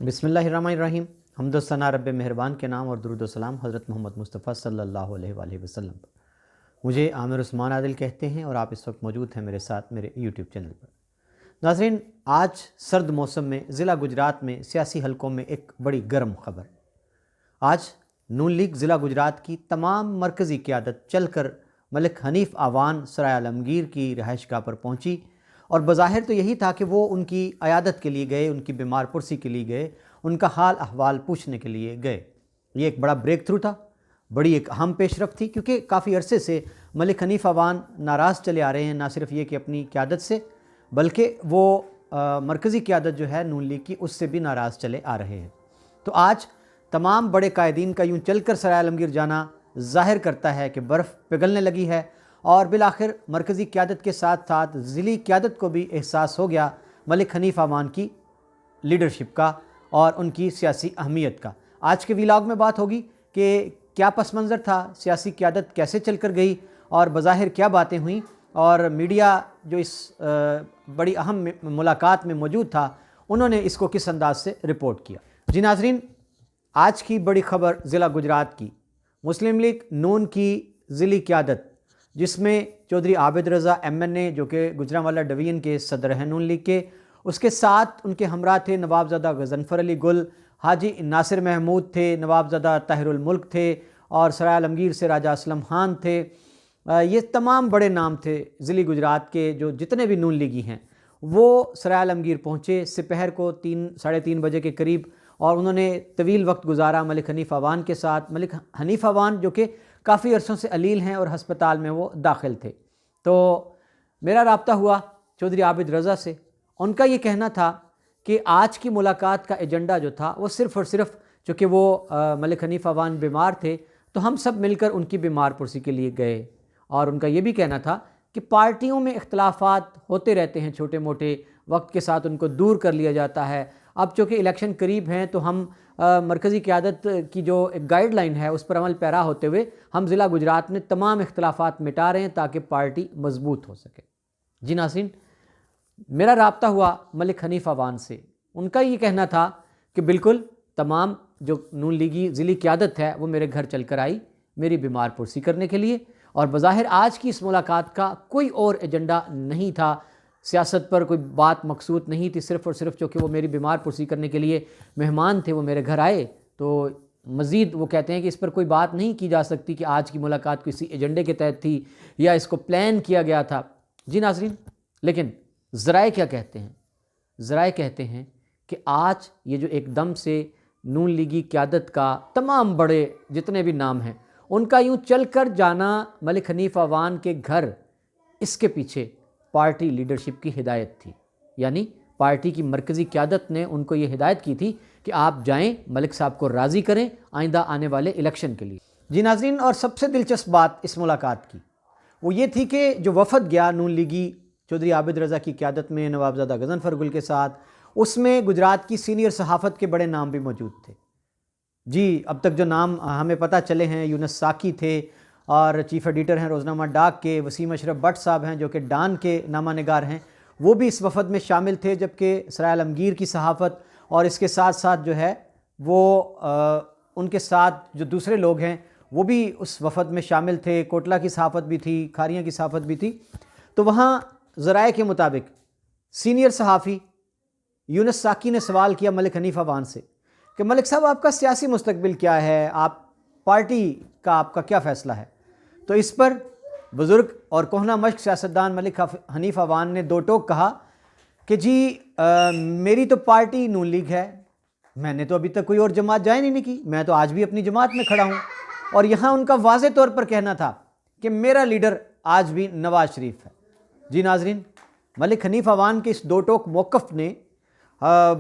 بسم اللہ الرحمن الرحیم۔ حمد و ثنا رب مہربان کے نام اور درود و سلام حضرت محمد مصطفیٰ صلی اللہ علیہ وآلہ وسلم پر۔ مجھے عامر عثمان عادل کہتے ہیں اور آپ اس وقت موجود ہیں میرے ساتھ میرے یوٹیوب چینل پر۔ ناظرین، آج سرد موسم میں ضلع گجرات میں سیاسی حلقوں میں ایک بڑی گرم خبر۔ آج نون لیگ ضلع گجرات کی تمام مرکزی قیادت چل کر ملک حنیف آوان سرائے عالمگیر کی رہائش گاہ پر پہنچی، اور بظاہر تو یہی تھا کہ وہ ان کی عیادت کے لیے گئے، ان کی بیمار پرسی کے لیے گئے، ان کا حال احوال پوچھنے کے لیے گئے۔ یہ ایک بڑا بریک تھرو تھا، بڑی ایک اہم پیش رفت تھی، کیونکہ کافی عرصے سے ملک حنیف آوان ناراض چلے آ رہے ہیں، نہ صرف یہ کہ اپنی قیادت سے، بلکہ وہ مرکزی قیادت جو ہے نون لیگ کی، اس سے بھی ناراض چلے آ رہے ہیں۔ تو آج تمام بڑے قائدین کا یوں چل کر سرائے عالمگیر جانا ظاہر کرتا ہے کہ برف پگھلنے لگی ہے، اور بالآخر مرکزی قیادت کے ساتھ ساتھ ضلعی قیادت کو بھی احساس ہو گیا ملک حنیف آوان کی لیڈرشپ کا اور ان کی سیاسی اہمیت کا۔ آج کے ویلاگ میں بات ہوگی کہ کیا پس منظر تھا، سیاسی قیادت کیسے چل کر گئی، اور بظاہر کیا باتیں ہوئیں، اور میڈیا جو اس بڑی اہم ملاقات میں موجود تھا انہوں نے اس کو کس انداز سے رپورٹ کیا۔ جی ناظرین، آج کی بڑی خبر ضلع گجرات کی مسلم لیگ نون کی ضلعی قیادت، جس میں چودھری عابد رضا ایم این اے جو کہ گوجرانوالا ڈویژن کے صدر ہیں نون لیگ کے، اس کے ساتھ ان کے ہمراہ تھے نوابزادہ غضنفر علی گل، حاجی ناصر محمود تھے، نوابزادہ طاہر الملک تھے، اور سرائے عالمگیر سے راجہ اسلم خان تھے۔ یہ تمام بڑے نام تھے ضلعی گجرات کے، جو جتنے بھی نون لیگی ہیں وہ سرائے عالمگیر پہنچے سپہر کو 3:30 بجے کے قریب، اور انہوں نے طویل وقت گزارا ملک حنیف آوان کے ساتھ۔ ملک حنیف آوان جو کہ کافی عرصوں سے علیل ہیں اور ہسپتال میں وہ داخل تھے، تو میرا رابطہ ہوا چودھری عابد رضا سے۔ ان کا یہ کہنا تھا کہ آج کی ملاقات کا ایجنڈا جو تھا وہ صرف اور صرف، چونکہ وہ ملک حنیف آوان بیمار تھے تو ہم سب مل کر ان کی بیمار پرسی کے لیے گئے، اور ان کا یہ بھی کہنا تھا کہ پارٹیوں میں اختلافات ہوتے رہتے ہیں چھوٹے موٹے، وقت کے ساتھ ان کو دور کر لیا جاتا ہے۔ اب چونکہ الیکشن قریب ہیں تو ہم مرکزی قیادت کی جو ایک گائیڈ لائن ہے اس پر عمل پیرا ہوتے ہوئے ہم ضلع گجرات میں تمام اختلافات مٹا رہے ہیں تاکہ پارٹی مضبوط ہو سکے۔ جی ناظرین، میرا رابطہ ہوا ملک حنیف آوان سے۔ ان کا یہ کہنا تھا کہ بالکل تمام جو نون لیگی ضلعی قیادت ہے وہ میرے گھر چل کر آئی میری بیمار پرسی کرنے کے لیے، اور بظاہر آج کی اس ملاقات کا کوئی اور ایجنڈا نہیں تھا، سیاست پر کوئی بات مقصود نہیں تھی، صرف اور صرف چونکہ وہ میری بیمار پرسی کرنے کے لیے مہمان تھے، وہ میرے گھر آئے، تو مزید وہ کہتے ہیں کہ اس پر کوئی بات نہیں کی جا سکتی کہ آج کی ملاقات کسی ایجنڈے کے تحت تھی یا اس کو پلان کیا گیا تھا۔ جی ناظرین، لیکن ذرائع کیا کہتے ہیں؟ ذرائع کہتے ہیں کہ آج یہ جو ایک دم سے نون لیگی قیادت کا تمام بڑے جتنے بھی نام ہیں ان کا یوں چل کر جانا ملک حنیف آوان کے گھر، اس کے پیچھے پارٹی لیڈرشپ کی ہدایت تھی، یعنی پارٹی کی مرکزی قیادت نے ان کو یہ ہدایت کی تھی کہ آپ جائیں ملک صاحب کو راضی کریں آئندہ آنے والے الیکشن کے لیے۔ جی ناظرین، اور سب سے دلچسپ بات اس ملاقات کی وہ یہ تھی کہ جو وفد گیا نون لیگی چودھری عابد رضا کی قیادت میں نوابزادہ غضنفر گل کے ساتھ، اس میں گجرات کی سینئر صحافت کے بڑے نام بھی موجود تھے۔ جی، اب تک جو نام ہمیں پتہ چلے ہیں، یونس ساکی تھے، اور چیف ایڈیٹر ہیں روزنامہ ڈاک کے وسیم اشرف بٹ صاحب ہیں جو کہ ڈان کے نامہ نگار ہیں، وہ بھی اس وفد میں شامل تھے، جبکہ سرائے عالمگیر کی صحافت اور اس کے ساتھ ساتھ جو ہے وہ ان کے ساتھ جو دوسرے لوگ ہیں وہ بھی اس وفد میں شامل تھے، کوٹلہ کی صحافت بھی تھی، کھاریاں کی صحافت بھی تھی۔ تو وہاں ذرائع کے مطابق سینئر صحافی یونس ساکی نے سوال کیا ملک حنیف آوان سے کہ ملک صاحب آپ کا سیاسی مستقبل کیا ہے، آپ پارٹی کا آپ کا کیا فیصلہ ہے؟ تو اس پر بزرگ اور کہنہ مشق سیاستدان ملک حنیف آوان نے دو ٹوک کہا کہ جی میری تو پارٹی نون لیگ ہے، میں نے تو ابھی تک کوئی اور جماعت جوائن ہی نہیں کی، میں تو آج بھی اپنی جماعت میں کھڑا ہوں۔ اور یہاں ان کا واضح طور پر کہنا تھا کہ میرا لیڈر آج بھی نواز شریف ہے۔ جی ناظرین، ملک حنیف آوان کے اس دو ٹوک موقف نے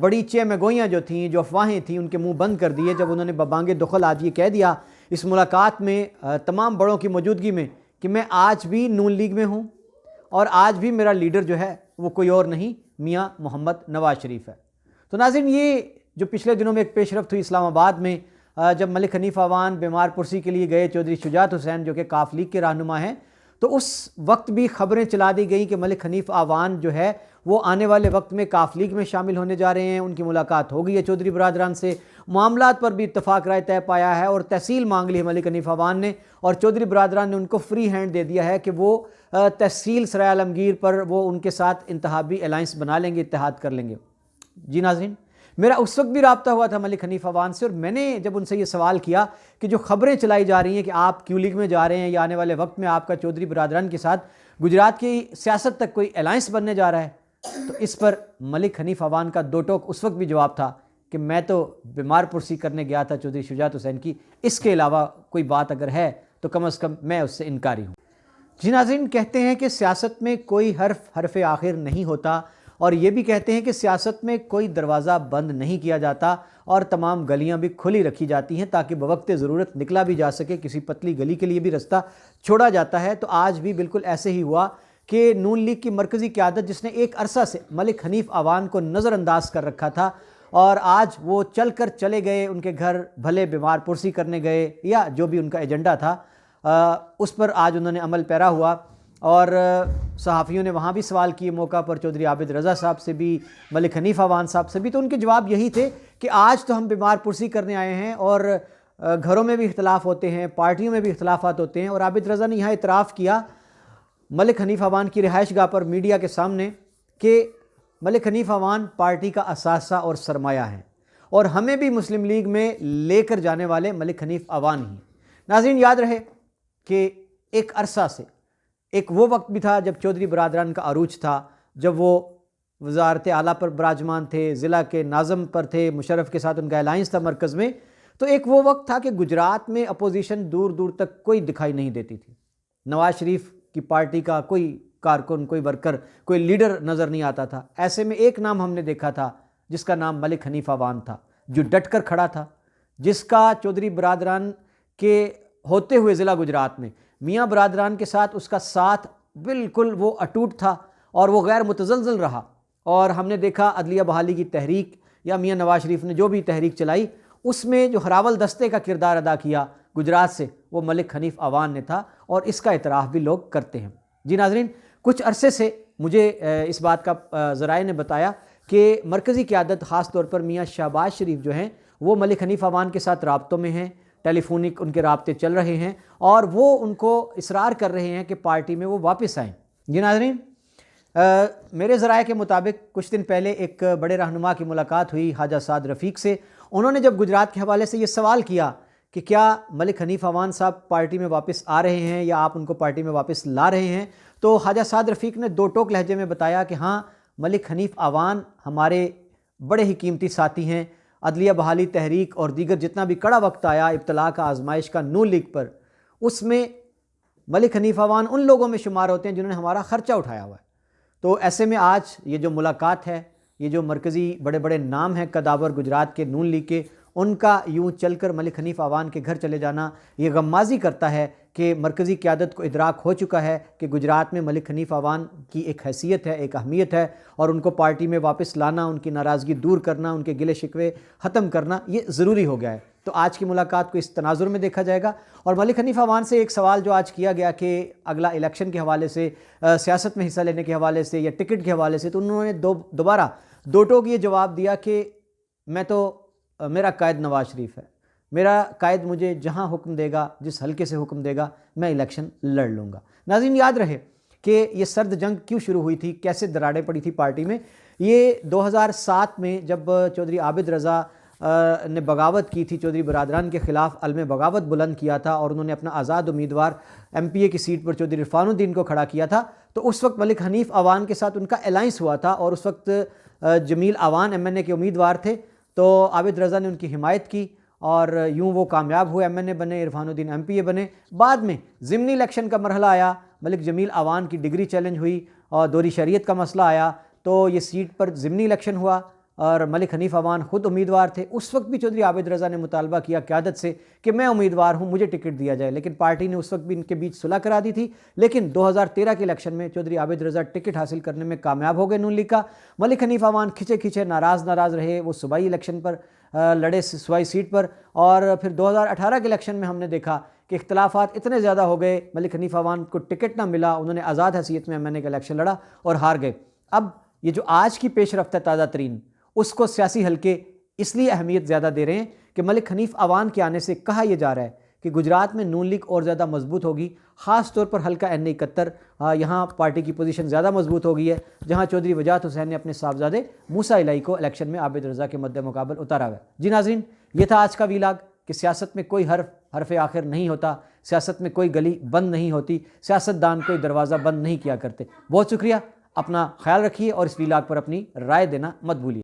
بڑی چمگوئیاں جو تھیں، جو افواہیں تھیں، ان کے منہ بند کر دیے، جب انہوں نے ببانگ دخل آج یہ کہہ دیا اس ملاقات میں تمام بڑوں کی موجودگی میں کہ میں آج بھی نون لیگ میں ہوں اور آج بھی میرا لیڈر جو ہے وہ کوئی اور نہیں، میاں محمد نواز شریف ہے۔ تو ناظرین، یہ جو پچھلے دنوں میں ایک پیش رفت ہوئی اسلام آباد میں، جب ملک حنیف آوان بیمار پرسی کے لیے گئے چودھری شجاعت حسین جو کہ کاف لیگ کے رہنما ہیں، تو اس وقت بھی خبریں چلا دی گئیں کہ ملک حنیف آوان جو ہے وہ آنے والے وقت میں کاف لیگ میں شامل ہونے جا رہے ہیں، ان کی ملاقات ہو گئی ہے چودھری برادران سے، معاملات پر بھی اتفاق رائے طے پایا ہے اور تحصیل مانگ لی ہے ملک حنیف عوان نے، اور چودھری برادران نے ان کو فری ہینڈ دے دیا ہے کہ وہ تحصیل سرائے عالمگیر پر وہ ان کے ساتھ انتخابی الائنس بنا لیں گے، اتحاد کر لیں گے۔ جی ناظرین، میرا اس وقت بھی رابطہ ہوا تھا ملک حنیف عوان سے، اور میں نے جب ان سے یہ سوال کیا کہ جو خبریں چلائی جا رہی ہیں کہ آپ کیو لیگ میں جا رہے ہیں یا آنے والے وقت میں آپ کا چودھری برادران کے ساتھ گجرات کی سیاست تک کوئی الائنس بننے جا رہا ہے، تو اس پر ملک حنیف عوان کا دو ٹوک اس وقت بھی جواب تھا کہ میں تو بیمار پرسی کرنے گیا تھا چودھری شجاعت حسین کی، اس کے علاوہ کوئی بات اگر ہے تو کم از کم میں اس سے انکاری ہوں۔ جی ناظرین، کہتے ہیں کہ سیاست میں کوئی حرف آخر نہیں ہوتا، اور یہ بھی کہتے ہیں کہ سیاست میں کوئی دروازہ بند نہیں کیا جاتا اور تمام گلیاں بھی کھلی رکھی جاتی ہیں تاکہ بوقت ضرورت نکلا بھی جا سکے، کسی پتلی گلی کے لیے بھی رستہ چھوڑا جاتا ہے۔ تو آج بھی بالکل ایسے ہی ہوا کہ نون لیگ کی مرکزی قیادت جس نے ایک عرصہ سے ملک حنیف عوان کو نظر انداز کر رکھا تھا، اور آج وہ چل کر چلے گئے ان کے گھر، بھلے بیمار پرسی کرنے گئے یا جو بھی ان کا ایجنڈا تھا اس پر آج انہوں نے عمل پیرا ہوا، اور صحافیوں نے وہاں بھی سوال کیے موقع پر، چودھری عابد رضا صاحب سے بھی، ملک حنیف عوان صاحب سے بھی، تو ان کے جواب یہی تھے کہ آج تو ہم بیمار پرسی کرنے آئے ہیں، اور گھروں میں بھی اختلاف ہوتے ہیں، پارٹیوں میں بھی اختلافات ہوتے ہیں، اور عابد رضا نے یہاں اعتراف کیا ملک حنیف عوان کی رہائش گاہ پر میڈیا کے سامنے کہ ملک حنیف عوان پارٹی کا اثاثہ اور سرمایہ ہے، اور ہمیں بھی مسلم لیگ میں لے کر جانے والے ملک حنیف عوان ہی۔ ناظرین، یاد رہے کہ ایک عرصہ سے ایک وہ وقت بھی تھا جب چودھری برادران کا عروج تھا، جب وہ وزارت اعلیٰ پر براجمان تھے، ضلع کے ناظم پر تھے، مشرف کے ساتھ ان کا الائنس تھا مرکز میں، تو ایک وہ وقت تھا کہ گجرات میں اپوزیشن دور دور تک کوئی دکھائی نہیں دیتی تھی، نواز شریف کی پارٹی کا کوئی کارکن، کوئی ورکر، کوئی لیڈر نظر نہیں آتا تھا۔ ایسے میں ایک نام ہم نے دیکھا تھا جس کا نام ملک حنیف عوان تھا، جو ڈٹ کر کھڑا تھا، جس کا چودھری برادران کے ہوتے ہوئے ضلع گجرات میں میاں برادران کے ساتھ اس کا ساتھ بالکل وہ اٹوٹ تھا، اور وہ غیر متزلزل رہا۔ اور ہم نے دیکھا عدلیہ بحالی کی تحریک یا میاں نواز شریف نے جو بھی تحریک چلائی، اس میں جو ہراول دستے کا کردار ادا کیا گجرات سے، وہ ملک حنیف عوان نے تھا، اور اس کا اعتراف بھی لوگ کرتے ہیں۔ جی ناظرین، کچھ عرصے سے مجھے اس بات کا ذرائع نے بتایا کہ مرکزی قیادت خاص طور پر میاں شہباز شریف جو ہیں وہ ملک حنیف عوان کے ساتھ رابطوں میں ہیں، ٹیلی فونک ان کے رابطے چل رہے ہیں، اور وہ ان کو اصرار کر رہے ہیں کہ پارٹی میں وہ واپس آئیں۔ جی ناظرین، میرے ذرائع کے مطابق کچھ دن پہلے ایک بڑے رہنما کی ملاقات ہوئی خواجہ سعد رفیق سے۔ انہوں نے جب گجرات کے حوالے سے یہ سوال کیا کہ کیا ملک حنیف عوان صاحب پارٹی میں واپس آ رہے ہیں یا آپ ان کو پارٹی میں واپس لا رہے ہیں، تو خواجہ سعد رفیق نے دو ٹوک لہجے میں بتایا کہ ہاں، ملک حنیف عوان ہمارے بڑے ہی قیمتی ساتھی ہیں۔ عدلیہ بحالی تحریک اور دیگر جتنا بھی کڑا وقت آیا ابتلا کا، آزمائش کا نون لیگ پر، اس میں ملک حنیف عوان ان لوگوں میں شمار ہوتے ہیں جنہوں نے ہمارا خرچہ اٹھایا ہوا ہے۔ تو ایسے میں آج یہ جو ملاقات ہے، یہ جو مرکزی بڑے بڑے نام ہیں قداور گجرات کے نون لیگ کے، ان کا یوں چل کر ملک حنیف عوان کے گھر چلے جانا یہ غمازی کرتا ہے کہ مرکزی قیادت کو ادراک ہو چکا ہے کہ گجرات میں ملک حنیف عوان کی ایک حیثیت ہے، ایک اہمیت ہے، اور ان کو پارٹی میں واپس لانا، ان کی ناراضگی دور کرنا، ان کے گلے شکوے ختم کرنا یہ ضروری ہو گیا ہے۔ تو آج کی ملاقات کو اس تناظر میں دیکھا جائے گا۔ اور ملک حنیف عوان سے ایک سوال جو آج کیا گیا کہ اگلا الیکشن کے حوالے سے، سیاست میں حصہ لینے کے حوالے سے یا ٹکٹ کے حوالے سے، تو انہوں نے دوبارہ دو ٹوک یہ جواب دیا کہ میرا قائد نواز شریف ہے، میرا قائد مجھے جہاں حکم دے گا، جس حلقے سے حکم دے گا، میں الیکشن لڑ لوں گا۔ ناظرین، یاد رہے کہ یہ سرد جنگ کیوں شروع ہوئی تھی، کیسے دراڑیں پڑی تھی پارٹی میں۔ یہ 2007 میں جب چودھری عابد رضا نے بغاوت کی تھی چودھری برادران کے خلاف، علم بغاوت بلند کیا تھا، اور انہوں نے اپنا آزاد امیدوار MP کی سیٹ پر چودھری عرفان الدین کو کھڑا کیا تھا، تو اس وقت ملک حنیف عوان کے ساتھ ان کا الائنس ہوا تھا، اور اس وقت جمیل عوان MNA کے امیدوار تھے۔ تو عابد رضا نے ان کی حمایت کی، اور یوں وہ کامیاب ہوئے، MNA بنے، عرفان الدین MPA بنے۔ بعد میں ضمنی الیکشن کا مرحلہ آیا، ملک جمیل عوان کی ڈگری چیلنج ہوئی، اور دوہری شریعت کا مسئلہ آیا، تو یہ سیٹ پر ضمنی الیکشن ہوا، اور ملک حنیف عوان خود امیدوار تھے۔ اس وقت بھی چودھری عابد رضا نے مطالبہ کیا قیادت سے کہ میں امیدوار ہوں، مجھے ٹکٹ دیا جائے، لیکن پارٹی نے اس وقت بھی ان کے بیچ صلح کرا دی تھی۔ لیکن 2013 کے الیکشن میں چودھری عابد رضا ٹکٹ حاصل کرنے میں کامیاب ہو گئے نون لیگ کا۔ ملک حنیف عوان کھچے ناراض رہے، وہ صوبائی الیکشن پر لڑے، صوبائی سیٹ پر، اور پھر 2018 کے الیکشن میں ہم نے دیکھا کہ اختلافات اتنے زیادہ ہو گئے، ملک حنیف عوان کو ٹکٹ نہ ملا، انہوں نے آزاد حیثیت میں MNA کا الیکشن لڑا اور ہار گئے۔ اب یہ جو آج کی پیش رفت ہے تازہ ترین، اس کو سیاسی حلقے اس لیے اہمیت زیادہ دے رہے ہیں کہ ملک حنیف عوان کے آنے سے کہا یہ جا رہا ہے کہ گجرات میں نون لیگ اور زیادہ مضبوط ہوگی، خاص طور پر حلقہ این 71 یہاں پارٹی کی پوزیشن زیادہ مضبوط ہو گئی ہے، جہاں چودھری وجاہت حسین نے اپنے صاحبزادے موسیٰ الہی کو الیکشن میں عابد رضا کے مد مقابل اتارا ہوا ہے۔ جی ناظرین، یہ تھا آج کا ویلاگ کہ سیاست میں کوئی حرف آخر نہیں ہوتا، سیاست میں کوئی گلی بند نہیں ہوتی، سیاست دان کوئی دروازہ بند نہیں کیا کرتے۔ بہت شکریہ، اپنا خیال رکھیے اور اس ویلاگ پر اپنی رائے دینا مت بھولیے۔